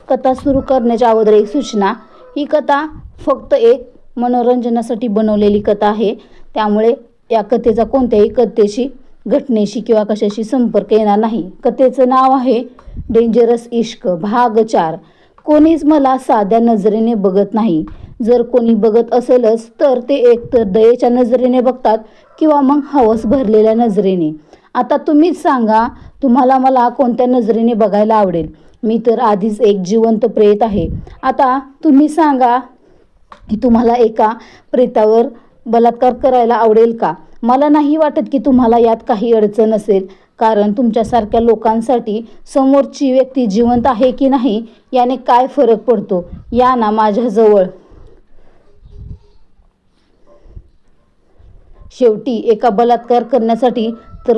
कथा सुरू करण्याच्या अगोदर एक सूचना, ही कथा फक्त एक मनोरंजनासाठी बनवलेली कथा आहे, त्यामुळे या कथेचा कोणत्याही कथेशी घटनेशी किंवा कशाशी संपर्क येणार नाही. कथेचं नाव आहे डेंजरस इश्क भाग 4. कोणीच मला साध्या नजरेने बघत नाही. जर कोणी बघत असेलच तर ते एकतर दयेच्या नजरेने बघतात किंवा मग हवस भरलेल्या नजरेने. आता तुम्हीच सांगा, तुम्हाला मला कोणत्या नजरेने बघायला आवडेल? मी तर आधीच एक जिवंत प्रेत आहे. आता तुम्ही सांगा की तुम्हाला एका प्रेतावर बलात्कार करायला आवडेल का? मला नाही वाटत की तुम्हाला यात काही अडचण असेल, कारण तुमच्यासारख्या लोकांसाठी समोरची व्यक्ती जिवंत आहे की नाही याने काय फरक पडतो? या ना माझ्याजवळ. शेवटी एका बलात्कार करण्यासाठी तर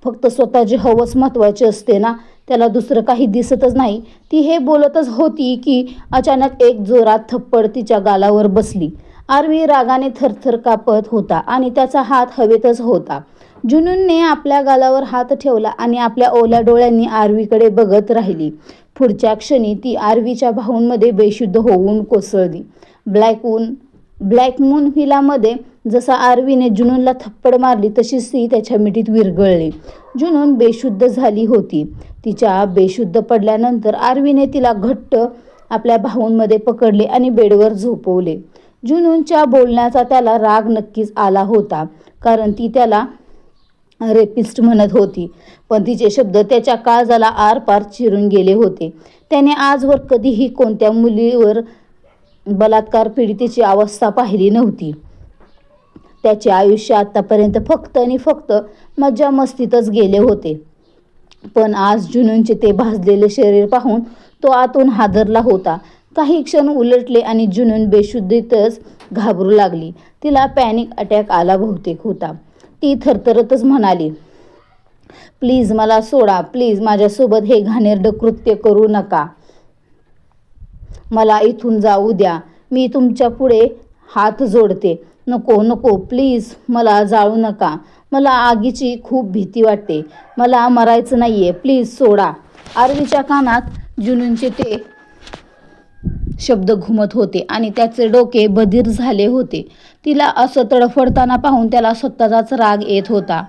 फक्त स्वतःची हवस महत्त्वाची असते ना, त्याला दुसरं काही दिसतच नाही. ती हे बोलतच होती की अचानक एक जोरात थप्पड तिच्या गालावर बसली. आरवी रागाने थरथर कापत होता आणि त्याचा हात हवेतच होता. जुनूनने आपल्या गालावर हात ठेवला आणि आपल्या ओल्या डोळ्यांनी आरवीकडे बघत राहिली. पुढच्या क्षणी ती आरवीच्या भाऊंमध्ये बेशुद्ध होऊन कोसळली. ब्लॅक मून व्हिलामध्ये जसा आरवीने जुनूनला थप्पड मारली तशीच ती त्याच्या मिठीत विरघळली. जुनून बेशुद्ध झाली होती. तिच्या बेशुद्ध पडल्यानंतर आरवीने तिला घट्ट आपल्या भाऊंमध्ये पकडले आणि बेडवर झोपवले. जुनूनच्या बोलण्याचा त्याला राग नक्कीच आला होता, कारण ती त्याला रेपिस्ट म्हणत होती, पण तिचे शब्द त्याच्या काळजाला आरपार चिरून गेले होते. त्याने आजवर कधीही कोणत्या मुलीवर बलात्कार पीडितेची अवस्था पाहिली नव्हती. त्याचे आयुष्य आतापर्यंत फक्त आणि फक्त मज्जा मस्तीतच गेले होते, पण आज जुनूनचे ते भाजलेले शरीर पाहून तो आतून हादरला होता. काही क्षण उलटले आणि जुनून बेशुद्धीतच घाबरू लागली. तिला पॅनिक अटॅक आला बहुतेक होता. ती थरथरतच म्हणाली, प्लीज मला सोडा, प्लीज माझ्यासोबत हे घाणेरडं कृत्य करू नका. मला इथून जाऊ द्या. मी तुमच्या पुढे हात जोडते. नको नको, प्लीज मला जाळू नका. मला आगीची खूप भीती वाटते. मला मरायचं नाहीये, प्लीज सोडा. आरवीच्या कानात जुनूनचे ते शब्द घुमत होते आणि त्याचे डोके बधीर झाले होते. तिला असं तडफडताना पाहून त्याला स्वतःचाच राग येत होता.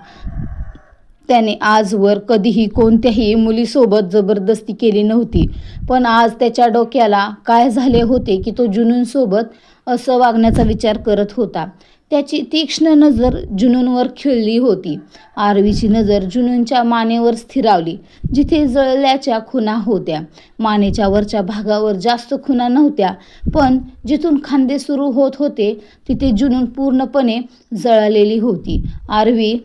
त्याने आजवर कधीही कोणत्याही मुलीसोबत जबरदस्ती केली नव्हती, पण आज त्याच्या डोक्याला काय झाले होते की तो जुनूनसोबत असं वागण्याचा विचार करत होता. त्याची तीक्ष्ण नजर जुनूनवर खिळली होती. आरवीची नजर जुनूनच्या मानेवर स्थिरावली, जिथे जळल्याच्या खुणा होत्या. मानेच्या वरच्या भागावर जास्त खुणा नव्हत्या, पण जिथून खांदे सुरू होत होते तिथे जुनून पूर्णपणे जळलेली होती. आरवी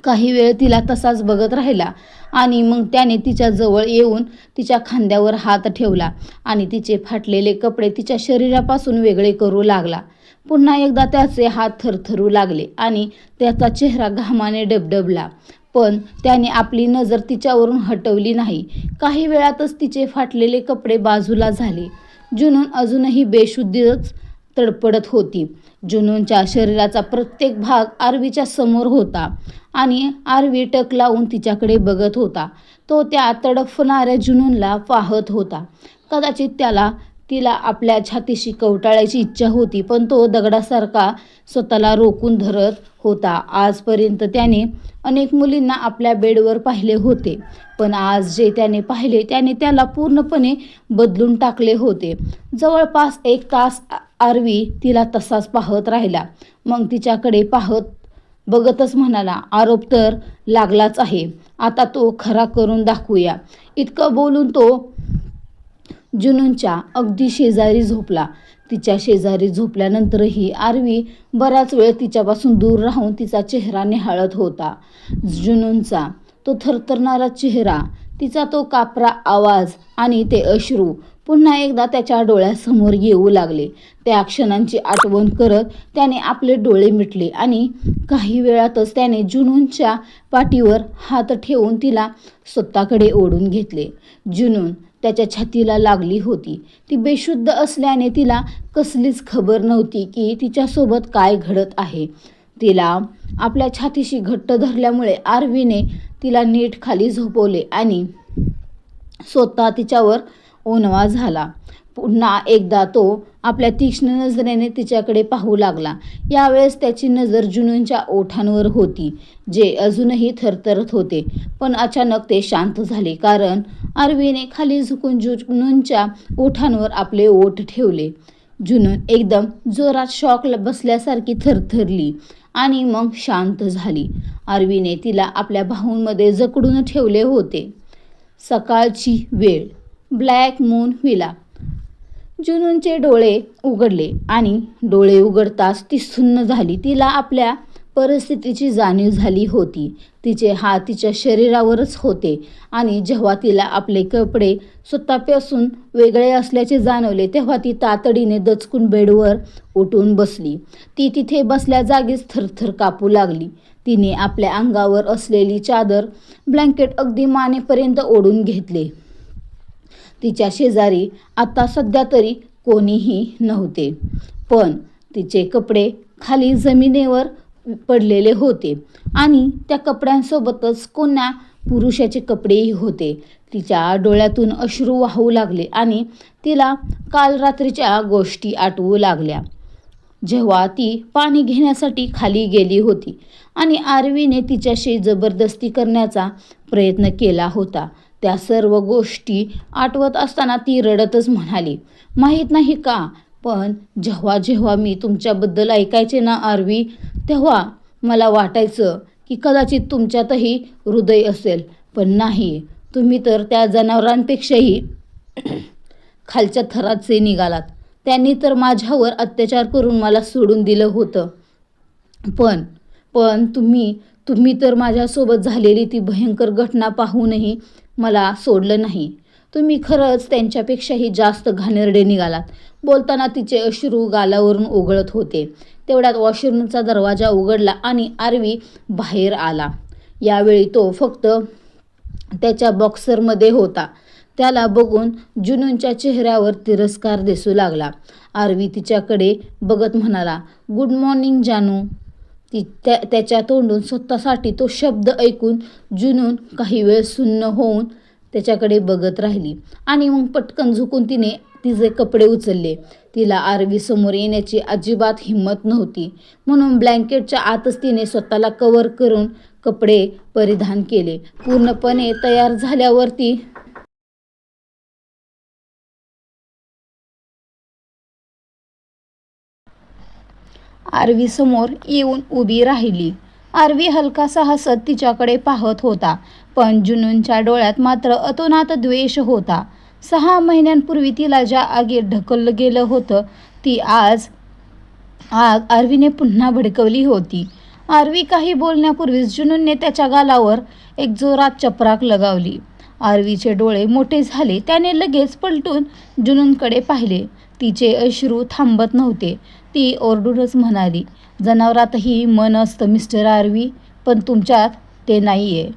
काही वेळ तिला तसाच बघत राहिला आणि मग त्याने तिच्या जवळ येऊन तिच्या खांद्यावर हात ठेवला आणि तिचे फाटलेले कपडे तिच्या शरीरापासून वेगळे करू लागला. पुन्हा एकदा त्याचे हात थरथरू लागले आणि त्याचा चेहरा घामाने डबडबला, पण त्याने आपली नजर तिच्यावरून हटवली नाही. काही वेळातच तिचे फाटलेले कपडे बाजूला झाले. जुनून अजूनही बेशुद्धीच तडफडत होती. जुनूनच्या शरीराचा प्रत्येक भाग आरवीच्या समोर होता आणि आरवी टक लावून तिच्याकडे बघत होता. तो त्या तडफणाऱ्या जुनूनला पाहत होता. कदाचित त्याला तिला आपल्या छातीशी कवटाळायची इच्छा होती, पण तो दगडासारखा स्वतःला रोखून धरत होता. आजपर्यंत त्याने अनेक मुलींना आपल्या बेडवर पाहिले होते, पण आज जे त्याने पाहिले त्याने त्याला पूर्णपणे बदलून टाकले होते. जवळपास 1 तास आरवी तिला तसाच पाहत राहिला. मग तिच्याकडे बघतच म्हणाला, आरोप तर लागलाच आहे, आता तो खरा करून दाखवूया. इतकं बोलून तो जुनूनच्या अगदी शेजारी झोपला. तिच्या शेजारी झोपल्यानंतरही आरवी बराच वेळ तिच्यापासून दूर राहून तिचा चेहरा निहाळत होता. जुनूनचा तो थरथरणारा चेहरा, तिचा तो कापरा आवाज आणि ते अश्रू पुन्हा एकदा त्याच्या डोळ्यासमोर येऊ लागले. त्या क्षणांची आठवण करत त्याने आपले डोळे मिटले आणि काही वेळातच त्याने जुनूनच्या पाठीवर हात ठेवून तिला स्वतःकडे ओढून घेतले. जुनून त्याच्या छातीला लागली होती. ती बेशुद्ध असल्याने तिला कसलीच खबर नव्हती की तिच्यासोबत काय घडत आहे. तिला आपल्या छातीशी घट्ट धरल्यामुळे आरवीने तिला नीट खाली झोपवले आणि स्वतः तिच्यावर ओनवा झाला. पुन्हा एकदा तो आपल्या तीक्ष्ण नजरेने तिच्याकडे पाहू लागला. यावेळेस त्याची नजर जुनूनच्या ओठांवर होती, जे अजूनही थरथरत होते. पण अचानक ते शांत झाले, कारण आरवीने खाली झुकून जुनूनच्या ओठांवर आपले ओठ ठेवले. जुनून एकदम जोरात शॉक बसल्यासारखी थरथरली आणि मग शांत झाली. आरवीने तिला आपल्या बाहूंमध्ये जकडून ठेवले होते. सकाळची वेळ. Black moon villa. जुनूनचे डोळे उघडले आणि डोळे उघडताच ती सुन्न झाली. तिला आपल्या परिस्थितीची जाणीव झाली होती. तिचे हात तिच्या शरीरावरच होते आणि जेव्हा तिला आपले कपडे स्वतःपासून वेगळे असल्याचे जाणवले, तेव्हा ती तातडीने दचकून बेडवर उठून बसली. ती तिथे बसल्या जागीच थरथर कापू लागली. तिने आपल्या अंगावर असलेली चादर, ब्लँकेट अगदी मानेपर्यंत ओढून घेतले. तिच्या शेजारी आता सध्या तरी कोणीही नव्हते, पण तिचे कपडे खाली जमिनीवर पडलेले होते आणि त्या कपड्यांसोबतच कोण्या पुरुषाचे कपडेही होते. तिच्या डोळ्यातून अश्रू वाहू लागले आणि तिला काल रात्रीच्या गोष्टी आठवू लागल्या, जेव्हा ती पाणी घेण्यासाठी खाली गेली होती आणि आरवीने तिच्याशी जबरदस्ती करण्याचा प्रयत्न केला होता. त्या सर्व गोष्टी आठवत असताना ती रडतच म्हणाली, माहीत नाही का, पण जेव्हा जेव्हा मी तुमच्याबद्दल ऐकायचे ना आरवी, तेव्हा मला वाटायचं की कदाचित तुमच्यातही हृदय असेल, पण नाही, तुम्ही तर त्या जनावरांपेक्षाही खालच्या थराचे निघालात. त्यांनी तर माझ्यावर अत्याचार करून मला सोडून दिलं होतं, पण तुम्ही तर माझ्यासोबत झालेली ती भयंकर घटना पाहूनही मला सोडलं नाही. तुम्ही खरंच त्यांच्यापेक्षाही जास्त घाणेरडे निघालात. बोलताना तिचे अश्रू गालावरून ओघळत होते. तेवढ्यात वॉशरूमचा दरवाजा उघडला आणि आरवी बाहेर आला. यावेळी तो फक्त त्याच्या बॉक्सरमध्ये होता. त्याला बघून जुनूनच्या चेहऱ्यावर तिरस्कार दिसू लागला. आरवी तिच्याकडे बघत म्हणाला, गुड मॉर्निंग जानू. त्याच्या तोंडून स्वतःसाठी तो शब्द ऐकून जुनून काही वेळ सुन्न होऊन त्याच्याकडे बघत राहिली आणि मग पटकन झुकून तिने तिचे कपडे उचलले. तिला आरवी समोर येण्याची अजिबात हिंमत नव्हती, म्हणून ब्लँकेटच्या आतच तिने स्वतःला कव्हर करून कपडे परिधान केले. पूर्णपणे तयार झाल्यावर ती आरवी समोर येऊन उभी राहिली. आरवी हलकासा हसत तिच्याकडे पाहत होता, पण जुनूनच्या डोळ्यात मात्र अतोनात द्वेष होता. 6 महिन्यांपूर्वी तिला ज्या आगीत ढकललं गेलं होतं, ती आग आरवीने पुन्हा भडकवली होती. आरवी काही बोलण्यापूर्वीच जुनूनने त्याच्या गालावर एक जोरात चपराक लगावली. आरवीचे डोळे मोठे झाले. त्याने लगेच पलटून जुनूनकडे पाहिले. तिचे अश्रू थांबत नव्हते. ती ओरडूनच म्हणाली, जनावरातही मन असतं मिस्टर आरवी, पण तुमच्यात ते नाही आहे.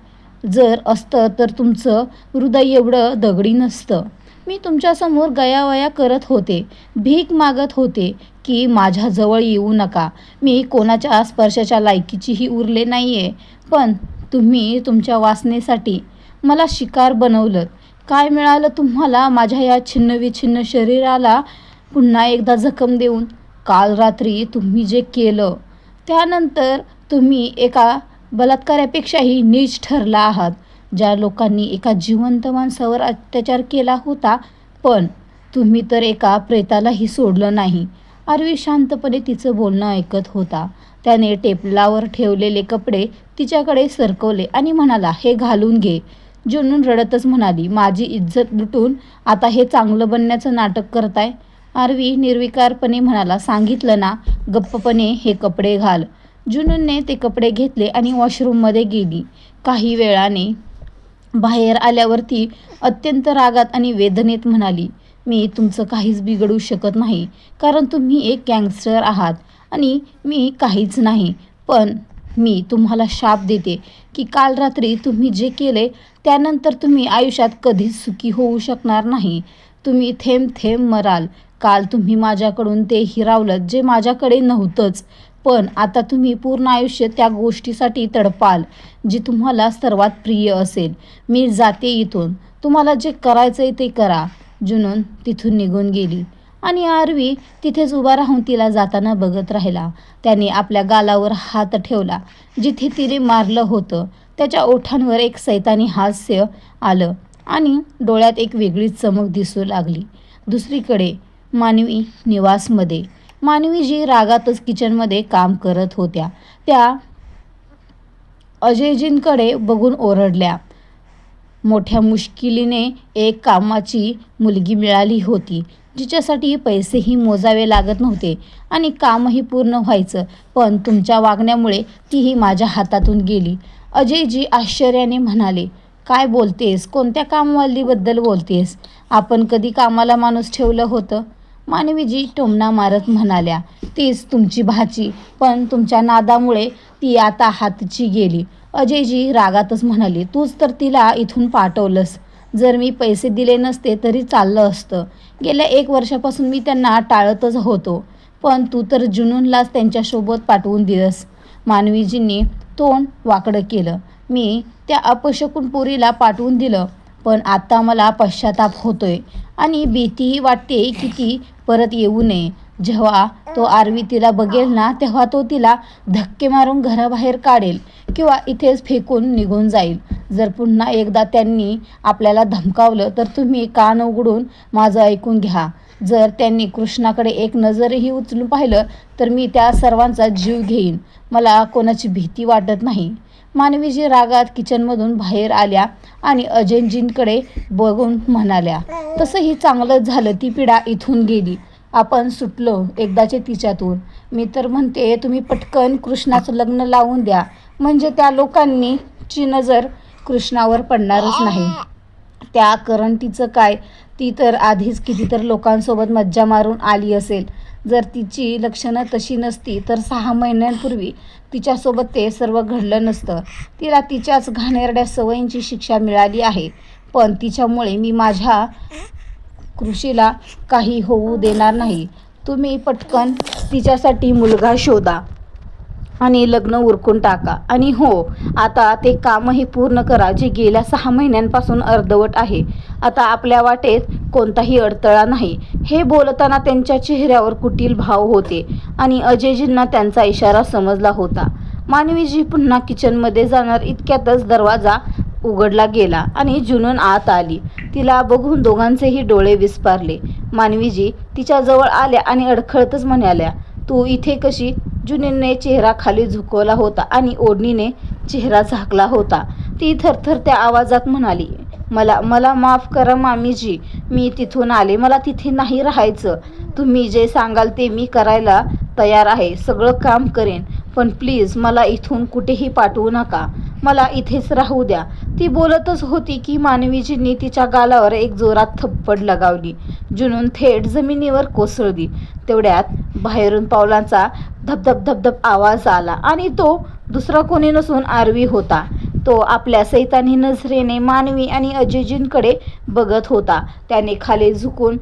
जर असतं तर तुमचं हृदय एवढं दगडी नसतं. मी तुमच्यासमोर गयावया करत होते, भीक मागत होते की माझ्याजवळ येऊ नका. मी कोणाच्या स्पर्शाच्या लायकीचीही उरले नाही आहे, पण तुम्ही तुमच्या वासनेसाठी मला शिकार बनवलं. काय मिळालं तुम्हाला माझ्या या छिन्नविछिन्न शरीराला पुन्हा एकदा जखम देऊन? काल रात्री तुम्ही जे केलं, त्यानंतर तुम्ही एका बलात्कारापेक्षाही नीच ठरला आहात. ज्या लोकांनी एका जिवंत माणसावर अत्याचार केला होता, पण तुम्ही तर एका प्रेतालाही सोडलं नाही. आरवी शांतपणे तिचं बोलणं ऐकत होता. त्याने टेबलावर ठेवलेले कपडे तिच्याकडे सरकवले आणि म्हणाला, हे घालून घे. जुनून रडतच म्हणाली, माझी इज्जत लुटून आता हे चांगलं बनण्याचं नाटक करताय? आरवी निर्विकारपणे म्हणाला, सांगितलं ना, गप्पपणे हे कपडे घाल. जुनूनने ते कपडे घेतले आणि वॉशरूममध्ये गेली. काही वेळाने बाहेर आल्यावर ती अत्यंत रागात आणि वेदनेत म्हणाली, मी तुमचं काहीच बिघडवू शकत नाही, कारण तुम्ही एक गँगस्टर आहात आणि मी काहीच नाही. पण मी तुम्हाला शाप देते की काल रात्री तुम्ही जे केले त्यानंतर तुम्ही आयुष्यात कधीच सुखी होऊ शकणार नाही. तुम्ही थेंब थेंब मराल. काल तुम्ही माझ्याकडून ते हिरावलं जे माझ्याकडे नव्हतंच, पण आता तुम्ही पूर्ण आयुष्य त्या गोष्टीसाठी तडपाल जी तुम्हाला सर्वात प्रिय असेल. मी जाते इथून. तुम्हाला जे करायचं आहे ते करा. जुनून तिथून निघून गेली आणि आरवी तिथेच उभा राहून तिला जाताना बघत राहिला. त्याने आपल्या गालावर हात ठेवला जिथे तिने मारलं होतं. त्याच्या ओठांवर एक सैतानी हास्य आलं आणि डोळ्यात एक वेगळीच चमक दिसू लागली. दुसरीकडे मानवी निवासमध्ये मानवीजी रागातच किचनमध्ये काम करत होत्या. त्या अजयजींकडे बघून ओरडल्या. मोठ्या मुश्किलीने एक कामाची मुलगी मिळाली होती जिच्यासाठी पैसेही मोजावे लागत नव्हते आणि कामही पूर्ण व्हायचं, पण तुमच्या वागण्यामुळे तीही माझ्या हातातून गेली. अजयजी आश्चर्याने म्हणाले, काय बोलतेस? कोणत्या कामवालीबद्दल बोलतेस? आपण कधी कामाला माणूस ठेवलं होतं? मानवीजी टोमणा मारत म्हणाल्या, तीच तुमची भाची, पण तुमच्या नादामुळे ती आता हातची गेली. अजयजी रागातच म्हणाले, तूच तर तिला इथून पाठवलंस. जर मी पैसे दिले नसते तरी चाललं असतं. गेल्या 1 वर्षापासून मी त्यांना टाळतच होतो, पण तू तर जुनूनलाच त्यांच्यासोबत पाठवून दिलंस. मानवीजींनी तोंड वाकडं केलं. मी त्या अपशकुन पोरीला पाठवून दिलं, पण आता मला पश्चाताप होतोय आणि भीतीही वाटते की ती परत येऊ नये. जेव्हा तो आरवी तिला बघेल ना, तेव्हा तो तिला धक्के मारून घराबाहेर काढेल किंवा इथेच फेकून निघून जाईल. जर पुन्हा एकदा त्यांनी आपल्याला धमकावलं तर तुम्ही कान उघडून माझं ऐकून घ्या. जर त्यांनी कृष्णाकडे एक नजरही उचलून पाहिलं तर मी त्या सर्वांचा जीव घेईन. मला कोणाची भीती वाटत नाही. मानवीजी रागात किचनमधून बाहेर आल्या आणि अजयजींकडे बघून म्हणाल्या, तसंही चांगलंच झालं ती पिढा इथून गेली. आपण सुटलो एकदाचे तिच्यातून. मी तर म्हणते तुम्ही पटकन कृष्णाचं लग्न लावून द्या, म्हणजे त्या लोकांची नजर कृष्णावर पडणारच नाही. त्या करंटीचं काय? ती तर आधीच कितीतर लोकांसोबत मज्जा मारून आली असेल. जर तिची लक्षणं तशी नसती तर 6 महिन्यांपूर्वी तिच्यासोबत ते सर्व घडलं नसतं. तिला तिच्याच घाणेरड्या सवयींची शिक्षा मिळाली आहे, पण तिच्यामुळे मी माझ्या कृषीला काही होऊ देणार नाही. तुम्ही पटकन तिच्यासाठी मुलगा शोधा आणि लग्न उरकून टाका. आणि हो, आता ते कामही पूर्ण करा जे गेल्या 6 महिन्यांपासून अर्धवट आहे. आता आपल्या वाटेत कोणताही अडथळा नाही. हे बोलताना त्यांच्या चेहऱ्यावर कुटील भाव होते आणि अजयजींना त्यांचा इशारा समजला होता. मानवीजी पुन्हा किचनमध्ये जाणार इतक्यातच दरवाजा उघडला गेला आणि जुनून आत आली. तिला बघून दोघांचेही डोळे विस्पारले. मानवीजी तिच्याजवळ आल्या आणि अडखळतच म्हणाल्या, तू इथे कशी? जुनूनने चेहरा खाली झुकवला होता आणि ओढणीने चेहरा झाकला होता. ती थरथरत्या आवाजात म्हणाली, मला माफ करा मामीजी, मी तिथून आले. मला तिथे नाही राहायचं. तुम्ही जे सांगाल ते मी करायला तयार आहे. सगळं काम करेन, पण प्लीज मला इथून कुठेही पाठवू नका. मला इथेच राहू द्या. ती बोलतच होती की मानवीजींनी तिच्या गालावर एक जोरात थप्पड लगावली. जुनून थेट जमिनीवर कोसळली. तेवढ्यात बाहेरून पावलांचा धबधब धबधब आवाज आला आणि तो दुसरा कोणी नसून आरवी होता. तो आपल्या सैतानी नजरेने मानवी आणि अजयजींकडे बघत होता. त्याने खाली झुकून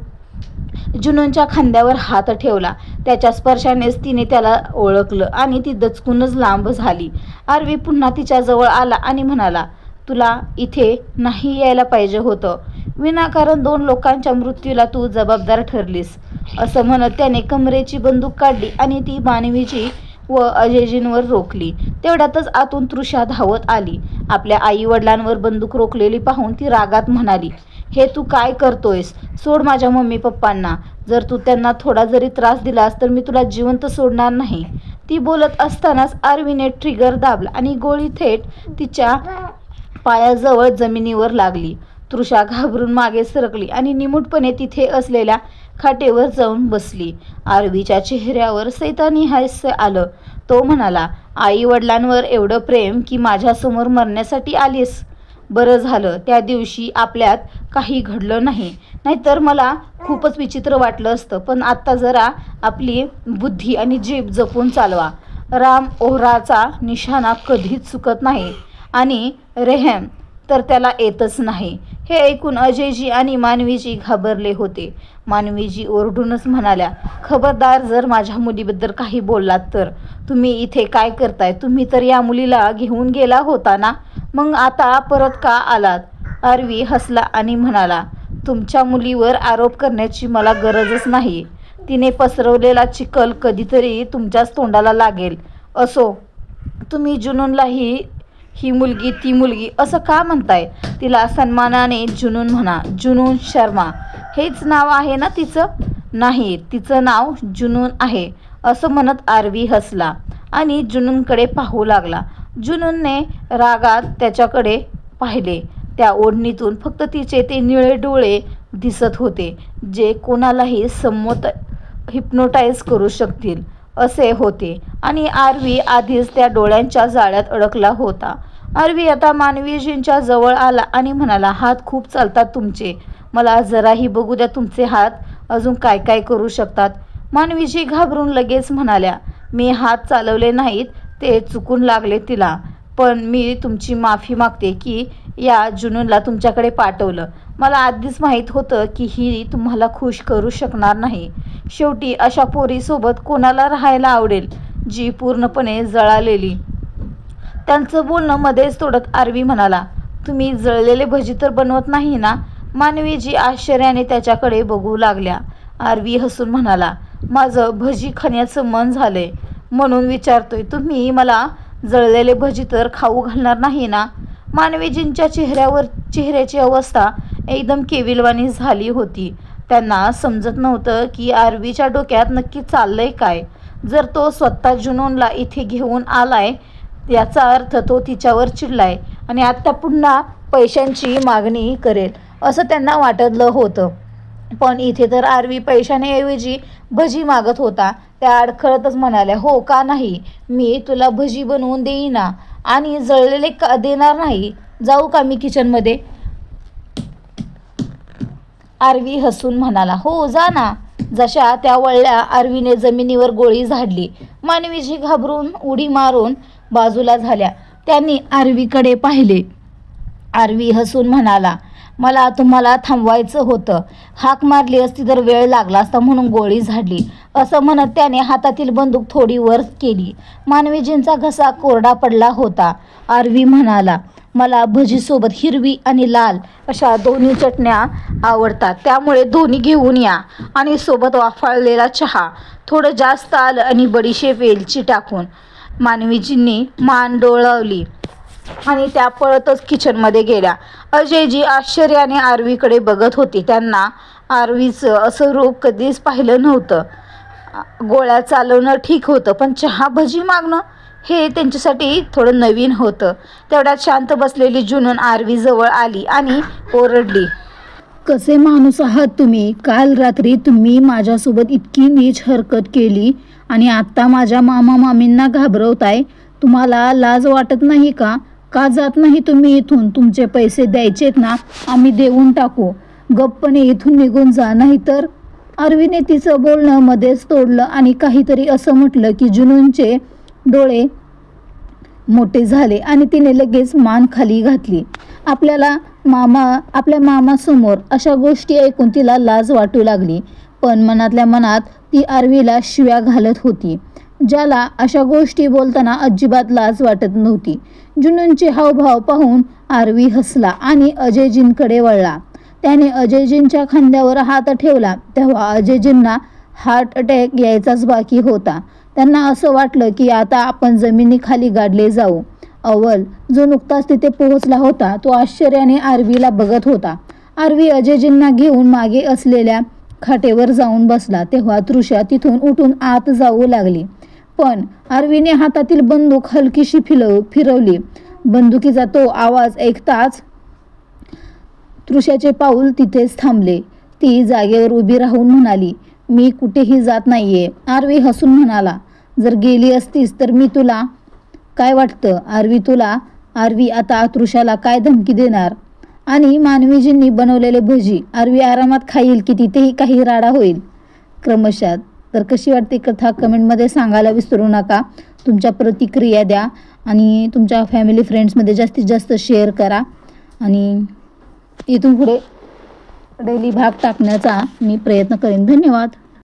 जुनूनच्या खांद्यावर हात ठेवला. त्याच्या स्पर्शानेच तिने त्याला ओळखलं आणि ती दचकूनच लांब झाली. आरवी पुन्हा तिच्या जवळ आला आणि म्हणाला, तुला इथे नाही यायला पाहिजे होतं. विनाकारण 2 लोकांच्या मृत्यूला तू जबाबदार ठरलीस. असं म्हणत त्याने कमरेची बंदूक काढली आणि ती मानवीजी व अजयजींवर रोखली. तेवढ्यातच आतून तृषा धावत आली. आपल्या आई वडिलांवर बंदूक रोखलेली पाहून ती रागात म्हणाली, हे तू काय करतोयस? सोड माझ्या मम्मी पप्पांना. जर तू त्यांना थोडा जरी त्रास दिलास तर मी तुला जिवंत सोडणार नाही. ती बोलत असतानाच आरवीने ट्रिगर दाबला आणि गोळी थेट तिच्या पायाजवळ जमिनीवर लागली. तृषा घाबरून मागे सरकली आणि निमूटपणे तिथे असलेल्या खाटेवर जाऊन बसली. आरवीच्या चेहऱ्यावर सैतानी हास्य आलं. तो म्हणाला, आई वडिलांवर एवढं प्रेम की माझ्यासमोर मरण्यासाठी आलीस? बरं झालं त्या दिवशी आपल्यात काही घडलं नाही, नाहीतर मला खूपच विचित्र वाटलं असतं. पण आत्ता जरा आपली बुद्धी आणि जीभ जपून चालवा. राम ओहराचा निशाणा कधीच चुकत नाही आणि रेहम तर त्याला येतच नाही. हे ऐकून अजयजी आणि मानवीजी घाबरले होते. मानवीजी ओरडूनच म्हणाल्या, खबरदार जर माझ्या मुलीबद्दल काही बोललात तर. तुम्ही इथे काय करताय? तुम्ही तर या मुलीला घेऊन गेला होता ना, मग आता परत का आलात? आरवी हसला आणि म्हणाला, तुमच्या मुलीवर आरोप करण्याची मला गरजच नाही. तिने पसरवलेला चिखल कधीतरी तुमच्याच तोंडाला लागेल. असो, तुम्ही जुनूनलाही ही मुलगी ती मुलगी असं का म्हणताय? तिला सन्मानाने जुनून म्हणा. जुनून शर्मा हेच नाव आहे ना तिचं? नाही, तिचं नाव जुनून आहे असं म्हणत आरवी हसला आणि जुनूनकडे पाहू लागला. जुनूनने रागात त्याच्याकडे पाहिले. त्या ओढणीतून फक्त तिचे ते निळे डोळे दिसत होते, जे कोणालाही समोर हिप्नोटाईज करू शकतील असे होते. आणि आरवी आधीच त्या डोळ्यांच्या जाळ्यात अडकला होता. आरवी आता मानवीजींच्या जवळ आला आणि म्हणाला, हात खूप चालतात तुमचे. मला जराही बघू द्या तुमचे हात अजून काय काय करू शकतात. मानवीजी घाबरून लगेच म्हणाल्या, मी हात चालवले नाहीत, ते चुकून लागले तिला. पण मी तुमची माफी मागते की या जुनूनला तुमच्याकडे पाठवलं. मला आधीच माहीत होतं की ही तुम्हाला खुश करू शकणार नाही. शेवटी अशा पोरीसोबत कोणाला राहायला आवडेल जी पूर्णपणे जळालेली. त्यांचं बोलणं मध्येच तोडत आरवी म्हणाला, तुम्ही जळलेले भजी तर बनवत नाही ना? मानवीजी आश्चर्याने त्याच्याकडे बघू लागल्या. आरवी हसून म्हणाला, माझं भजी खाण्याचं मन झालंय म्हणून विचारतोय. तुम्ही मला जळलेले भजी तर खाऊ घालणार नाही ना? मानवीजींच्या चेहऱ्याची अवस्था एकदम केविलवाणी झाली होती. त्यांना समजत नव्हतं की आरवीच्या डोक्यात नक्की चाललंय काय. जर तो स्वतः जुनूनला इथे घेऊन आलाय याचा अर्थ तो तिच्यावर चिडलाय आणि आता पुन्हा पैशांची मागणी करेल असं त्यांना वाटलं होतं. पण इथे तर आरवी पैशांऐवजी भजी मागत होता. त्या अडखळतच म्हणाल्या, हो का नाही, मी तुला भजी बनवून देईना आणि जळलेले का देणार नाही. जाऊ का मी किचनमध्ये? आरवी हसून म्हणाला, हो जा ना. जशा त्या वळल्या आरवीने जमिनीवर गोळी झाडली. मानवीजी घाबरून उडी मारून बाजूला झाल्या. त्यांनी आरवीकडे पाहिले. आरवी हसून म्हणाला, मला तुम्हाला थांबवायचं होतं. हाक मारली असती तर वेळ लागला असता म्हणून गोळी झाडली. असं म्हणत त्याने हातातील बंदूक थोडी वर केली. मानवीजींचा घसा कोरडा पडला होता. आरवी म्हणाला, मला भजीसोबत हिरवी आणि लाल अशा दोन्ही चटण्या आवडतात, त्यामुळे दोन्ही घेऊन या. आणि सोबत वाफाळलेला चहा, थोडं जास्त आलं आणि बडीशेप वेलची टाकून. मानवीजींनी मान डोळावली आणि त्या पळतच किचनमध्ये गेल्या. अजयजी आश्चर्याने आरवीकडे बघत होते. त्यांना आरवीचं असं रूप कधीच पाहिलं नव्हतं. गोळ्या चालवणं ठीक होतं, पण चहा भजी मागणं हे त्यांच्यासाठी थोडं नवीन होतं. तेवढ्यात शांत बसलेली जुनून आरवीजवळ आली आणि ओरडली, कसे माणूस आहात तुम्ही? काल रात्री तुम्ही माझ्यासोबत इतकी नीच हरकत केली आणि आत्ता माझ्या मामा मामींना घाबरवताय. तुम्हाला लाज वाटत नाही का? का जात नाही तुम्ही इथून? तुमचे पैसे द्यायचेत ना, आम्ही देऊन टाकू. गप्पने इथून निघून जा, नाही तर. आरवीने तिचं बोलणं मध्येच तोडलं आणि काहीतरी असं म्हटलं की जुनूनचे डोळे मोठे झाले आणि तिने लगेच मान खाली घातली. आपल्या मामासमोर अशा गोष्टी ऐकून तिला लाज वाटू लागली. पण मनातल्या मनात ती आरवीला शिव्या घालत होती, ज्याला अशा गोष्टी बोलताना अजिबात लाज वाटत नव्हती. जुनूनचे हावभाव पाहून आरवी हसला आणि अजयजींकडे वळला. त्याने अजयजींच्या खांद्यावर हात ठेवला तेव्हा अजयजींना हार्ट अटॅक यायचाच बाकी होता. त्यांना असं वाटलं की आता आपण जमिनीखाली गाडले जाऊ. अव्वल जो नुकताच तिथे पोहोचला होता तो आश्चर्याने आरवीला बघत होता. आरवी अजयजींना घेऊन मागे असलेल्या खाटेवर जाऊन बसला तेव्हा तृषा तिथून उठून आत जाऊ लागली. पण आरवीने हातातील बंदूक हलकीशी फिरवली. बंदुकीचा तो आवाज ऐकताच तृषाचे पाऊल तिथेच थांबले. ती जागेवर उभी राहून म्हणाली, मी कुठेही जात नाहीये. आरवी हसून म्हणाला, जर गेली असतीस तर मी तुला काय वाटतं? आरवी आता तृषाला काय धमकी देणार? आणि मानवीजींनी बनवलेले भजी आरवी आरामात खाईल की तिथेही काही राडा होईल क्रमशः. तर कशी वाटते कथा कमेंटमध्ये सांगायला विसरू नका. तुमच्या प्रतिक्रिया द्या आणि तुमच्या फॅमिली फ्रेंड्समध्ये जास्तीत जास्त शेअर करा. आणि इथून पुढे डेली भाग टाकण्याचा मी प्रयत्न करेन. धन्यवाद.